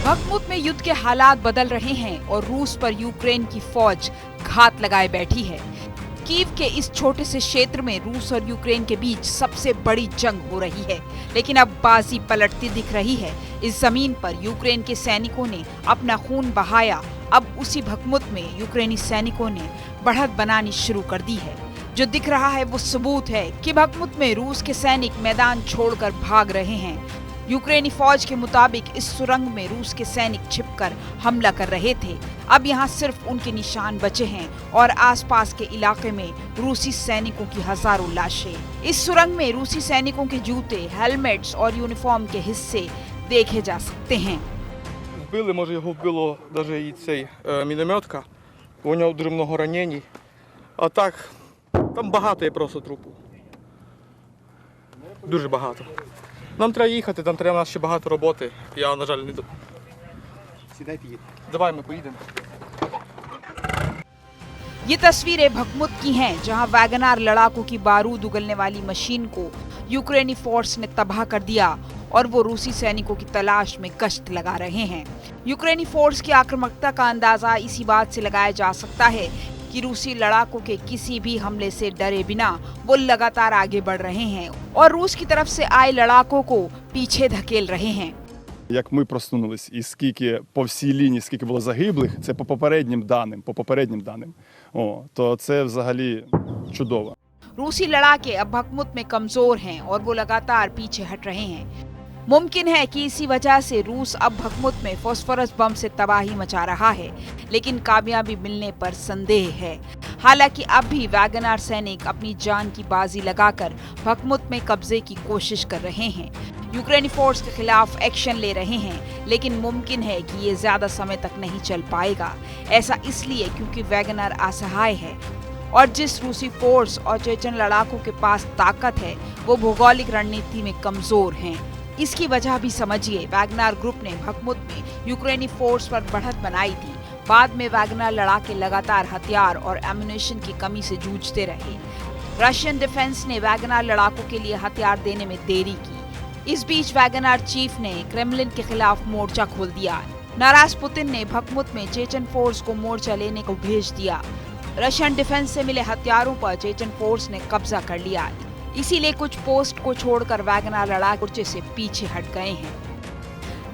Bakhmut में युद्ध के हालात बदल रहे हैं और रूस पर यूक्रेन की फौज घात लगाए बैठी है। कीव के इस छोटे से क्षेत्र में रूस और यूक्रेन के बीच सबसे बड़ी जंग हो रही है, लेकिन अब बाजी पलटती दिख रही है। इस जमीन पर यूक्रेन के सैनिकों ने अपना खून बहाया। अब उसी बखमुत में यूक्रेनी सैनिकों ने बढ़त बनानी शुरू कर दी है। जो दिख रहा है वो सबूत है कि बखमुत में रूस के सैनिक मैदान छोड़कर भाग रहे हैं। यूक्रेनी फौज के मुताबिक इस सुरंग में रूस के सैनिक छिपकर हमला कर रहे थे। अब यहाँ सिर्फ उनके निशान बचे हैं और आसपास के इलाके में रूसी सैनिकों की हजारों लाशें। इस सुरंग में रूसी सैनिकों के जूते, हेलमेट्स और यूनिफॉर्म के हिस्से देखे जा सकते हैं। Вбили, може його вбило навіть і цей мінометка. У нього дуже много ранень. А так, там багато є просто трупів. Дуже багато. Нам треба їхати, там треба у нас ще багато роботи. Я, на жаль, не... Сідайте, їдемо. Давай, ми поїдемо. ये तस्वीरें बखमुत की हैं, जहां वैगनार लड़ाकों की बारूद उगलने वाली मशीन को यूक्रेनी फोर्स ने तबाह कर दिया और वो रूसी सैनिकों की तलाश में गश्त लगा रहे हैं। यूक्रेनी फोर्स की आक्रामकता का अंदाजा इसी बात से लगाया जा सकता है कि रूसी लड़ाकों के किसी भी हमले से डरे बिना वो लगातार आगे बढ़ रहे हैं और रूस की तरफ से आए लड़ाकों को पीछे धकेल रहे हैं। Як ми просунулись і скільки по всій лінії, скільки було загиблих, це по попереднім даним. То це взагалі чудово. रूसी लड़ाके अब बखमुत में कमजोर हैं और वो लगातार पीछे हट रहे हैं। मुमकिन है कि इसी वजह से रूस अब बखमुत में फास्फोरस बम से तबाही मचा रहा है, लेकिन कामयाबी मिलने पर संदेह है। हालांकि अब भी वैगनार सैनिक अपनी जान की बाजी लगाकर बखमुत में कब्जे की कोशिश कर रहे हैं। यूक्रेनी फोर्स के खिलाफ एक्शन ले रहे हैं, लेकिन मुमकिन है कि ये ज्यादा समय तक नहीं चल पाएगा। ऐसा इसलिए क्योंकि वैगनार असहाय है और जिस रूसी फोर्स और चेचन लड़ाकों के पास ताकत है वो भौगोलिक रणनीति में कमजोर हैं। इसकी वजह भी समझिए। वैगनार ग्रुप ने बखमुत में यूक्रेनी फोर्स पर बढ़त बनाई थी। बाद में वैगनार लड़ाके लगातार हथियार और एम्युनिशन की कमी से जूझते रहे। रशियन डिफेंस ने वैगनार लड़ाकों के लिए हथियार देने में देरी की। इस बीच वैगनार चीफ ने क्रेमलिन के खिलाफ मोर्चा खोल दिया। नाराज पुतिन ने बखमुत में चेचन फोर्स को मोर्चा लेने को भेज दिया। रशियन डिफेंस से मिले हथियारों पर चेचन फोर्स ने कब्जा कर लिया। इसीलिए कुछ पोस्ट को छोड़कर वैगनार लड़ाके मोर्चे से पीछे हट गए हैं।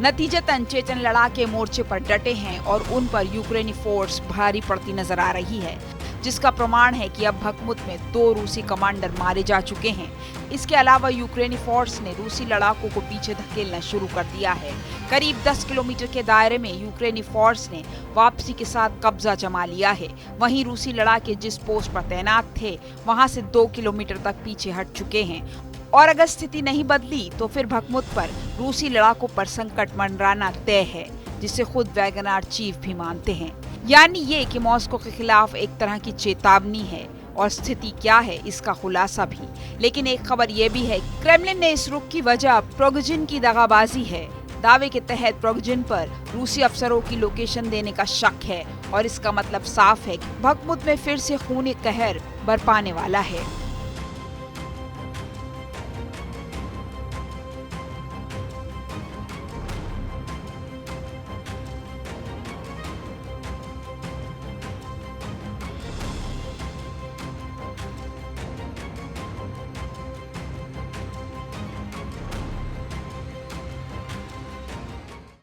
नतीजतन चेचन लड़ाके मोर्चे पर डटे हैं और उन पर यूक्रेनी फोर्स भारी पड़ती नजर आ रही है, जिसका प्रमाण है कि अब बखमुत में 2 रूसी कमांडर मारे जा चुके हैं। इसके अलावा यूक्रेनी फोर्स ने रूसी लड़ाकों को पीछे धकेलना शुरू कर दिया है। करीब 10 किलोमीटर के दायरे में यूक्रेनी फोर्स ने वापसी के साथ कब्जा जमा लिया है। वहीं रूसी लड़ाके जिस पोस्ट पर तैनात थे वहां से 2 किलोमीटर तक पीछे हट चुके हैं और अगर स्थिति नहीं बदली तो फिर बखमुत पर रूसी लड़ाकों पर संकट मंडराना तय है, जिसे खुद वैगनार चीफ भी मानते हैं। यानी ये कि मॉस्को के खिलाफ एक तरह की चेतावनी है और स्थिति क्या है इसका खुलासा भी। लेकिन एक खबर ये भी है, क्रेमलिन ने इस रुख की वजह प्रोगजिन की दगाबाजी है। दावे के तहत प्रोगजिन पर रूसी अफसरों की लोकेशन देने का शक है और इसका मतलब साफ है कि बखमुत में फिर से खूनी कहर बरपाने वाला है।